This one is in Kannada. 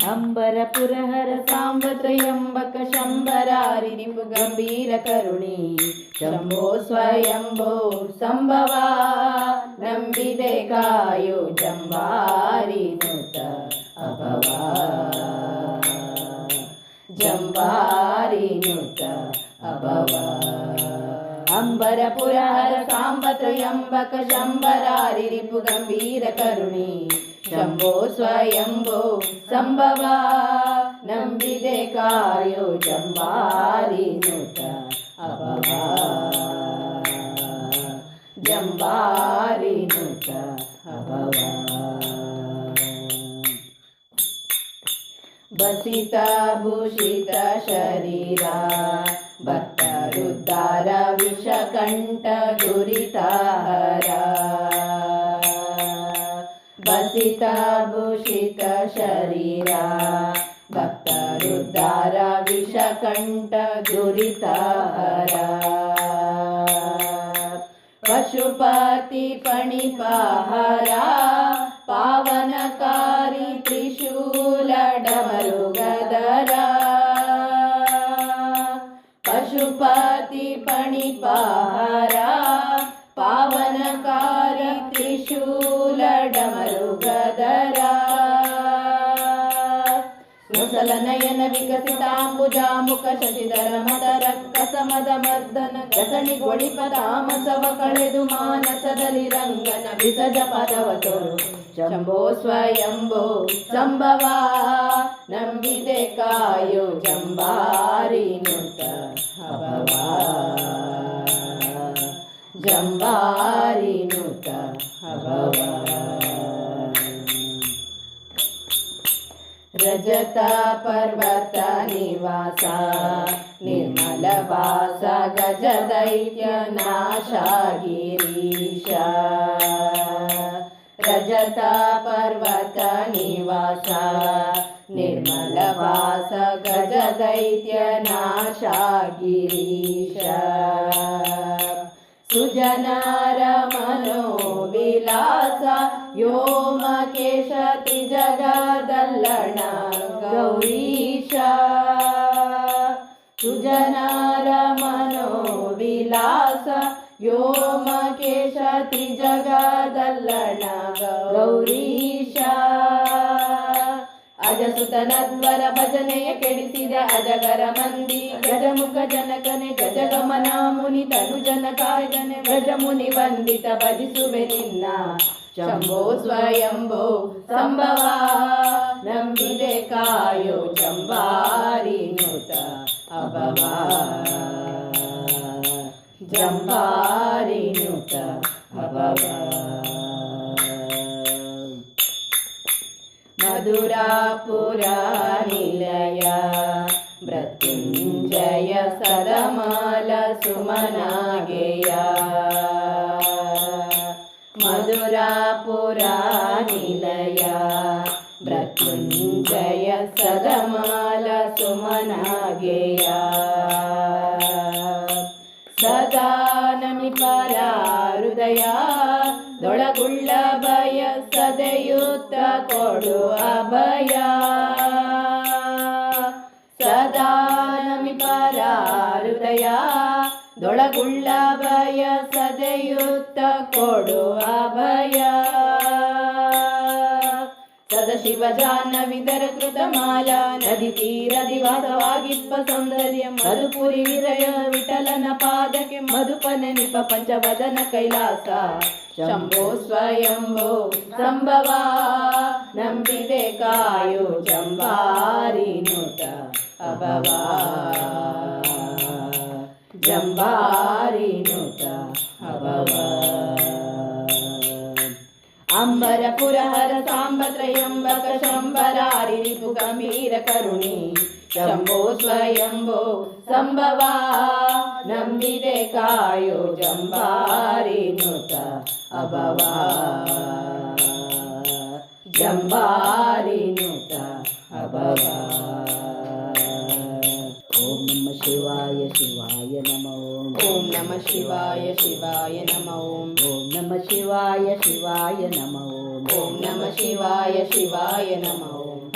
ಅಂಬರ ಪುರಹರ ಸಾಂಬ ತ್ರಯಂಬಕ ಶಂಬರಾರಿ ನಿಪು ಗಂಭೀರ ಕರುಣಿ ಶಂಭೋ ಸ್ವಯಂಭೋ ಸಂಭವ ನಂಬಿದೆ ಕಾಯೋ ಜಂಬಾರಿ ನುತ ಅಭವ ಜಂಬಾರಿ ನುತ ಅಭವ ಅಂಬರ ಪುರಹರ ಸಾಂಬ ತ್ರಯಂಬಕ ಶಂಬರಾರಿ ರಿಪು ಗಂಭೀರ ಕರುಣಿ ಶಂಭೋ ಸ್ವಯಂಭೋ ಸಂಭವ ನಂಬಿದೆ ಕಾಯೋ ಜಂಬಾರಿ ನುತ ಅಭವ ಜಂಬಾರಿ ನುತ ಅಭವ ಬಸಿತ ಭೂಷಿತ ಶರೀರ ಭಕ್ತರುದ್ಧಾರ ವಿಷಕಂಠ ದುರಿತಾಹರ ಬಸಿತ ಭೂಷಿತ ಶರೀರ ಭಕ್ತರುದ್ಧಾರ ವಿಷಕಂಠ ದುರಿತಾಹರ ಪಶುಪತಿ ಫಣಿಪಹರ ಪಾವನಕಾರಿ ತ್ರಿಶೂಲ ಡಮರುಗದರ ಪಶುಪತಿ ಫಣಿಪಹರ ಪಾವನಕಾರಿ ತ್ರಿಶೂಲ ಡಮರುಗದರ ಮುಸಲ ನಯನ ವಿಕಸಿತಾಂಬುಜಾಮುಖ ಶಶಿಧರ ಮದರ ಕಸಮದ ಮರ್ದನ ಗಸಣಿ ಗೊಳಿಪ ತಾಮಸವ ಕಳೆದು ಮಾನಸದಲ್ಲಿ ರಂಗನ ವಿಸಜ ಪದವ ತೊರು ಶಂಭೋ ಸ್ವಯಂಭೋ ಸಂಭವ ನಂಬಿದೆ ಕಾಯೋ ಜಂಬಾರಿ ನುತ ಅಭವ ಜಂಬಾರಿ ನುತ ಅಭವ ರಜತ ಪರ್ವತ ನಿವಾಸ ನಿರ್ಮಲ ವಾಸ ಗಜ ದೈತ್ಯ ನಾಶ ಗಿರೀಶ ರಜತ ಪರ್ವತ ನಿವಾಸ ನಿರ್ಮಲ ವಾಸ ಗಜ ದೈತ್ಯ ನಾಶ ಗಿರೀಶ ಸುಜನಾರ ಮನೋವಿಲಾಸ ವ್ಯೋಮಕೇಶ ತ್ರಿಜಗದಲ್ಲಣ ಗೌರೀಶ ಸುಜನಾರ ಮನೋವಿಲಾಸ ವ್ಯೋಮಕೇಶ ತ್ರಿಜಗದಲ್ಲಣ ಗೌರೀಶ ಅಜಸುತನದ್ವರ ಭಜನೆಯ ಕೆಡಿಸಿದ ಅಜಗರ ಮಂದಿ ಗಜಮುಖ ಜನಕನೆ ಗಜಗಮನ ಮುನಿ ತನುಜನ ಕಾಯಗನೆ ಗಜಮುನಿ ವಂದಿತ ಭಜಿಸುವೆ ನಿನ್ನ ಶಂಭೋ ಸ್ವಯಂಭೋ ಸಂಭವ ನಂಬಿದೆ ಕಾಯೋ ಜಂಬಾರಿ ನುತ ಅಭವ ಜಂಬಾರಿ ನುತ ಅಭವ ಮಧುರಾಪುರ ನಿಲಯ ಮೃತ್ಯುಂಜಯ ಸರಮಾಲ ಸುಮನಾಗೆಯ ಮಧುರಾಪುರ ನಿಲಯ ಮೃತ್ಯುಂಜಯ ಸರಮಾಲ ಸುಮನಾಗೆಯ ಸದಾ ನಮಿಪರ ಹೃದಯ ದೊಳಗುಳ್ಳ ಭಯ ಸದೆಯುತ್ತ ಕೊಡು ಅಭಯ ಸದಾ ನಮಿಪರ ಹೃದಯ ದೊಳಗುಳ್ಳ ಭಯ ಸದೆಯುತ್ತ ಕೊಡು ಅಭಯ ಸದಶಿವ ಜಾಹ್ನವಿದರ ಕೃತ ಮಾಲಾ ನದಿ ತೀರದಿ ವಾಸವಾಗಿಪ್ಪ ಸೌಂದರ್ಯ ಮಧುಪುರಿ ವಿಜಯ ವಿಠಲನ ಪಾದಕ್ಕೆ ಮಧುಪನ ನಿಪ ಪಂಚವದನ ಕೈಲಾಸ ಶಂಭೋ ಸ್ವಯಂಭೋ ಸಂಭವ ನಂಬಿದೆ ಕಾಯೋ ಜಂಬಾರಿ ನುತ ಅಭವ ಜಂಬಾರಿ ನುತ ಅಭವ ಅಂಬರ ಪುರಹರ ಸಾಂಬ ತ್ರಯಂಬಕ ಶಂಬರಾರಿ ರಿಪು ಗಂಭೀರ ಕರುಣಿ ಶಂಭೋ ಸ್ವಯಂಭೋ ಸಂಭವ ನಂಬಿದೆ ಕಾಯೋ ಜಂಬಾರಿ ನುತ ಅಭವ ಜಂಬಾರಿ ನುತ ಅಭವ ಓಂ ನಮಃ ಶಿವಾಯ ಶಿವಾಯ ನಮೋ ಓಂ ನಮಃ ಶಿವಾಯ ಶಿವಾಯ ನಮೋ ಓಂ ನಮಃ ಶಿವಾಯ ಶಿವಾಯ ನಮೋ ಓಂ ನಮಃ ಶಿವಾಯ ಶಿವಾಯ ನಮೋ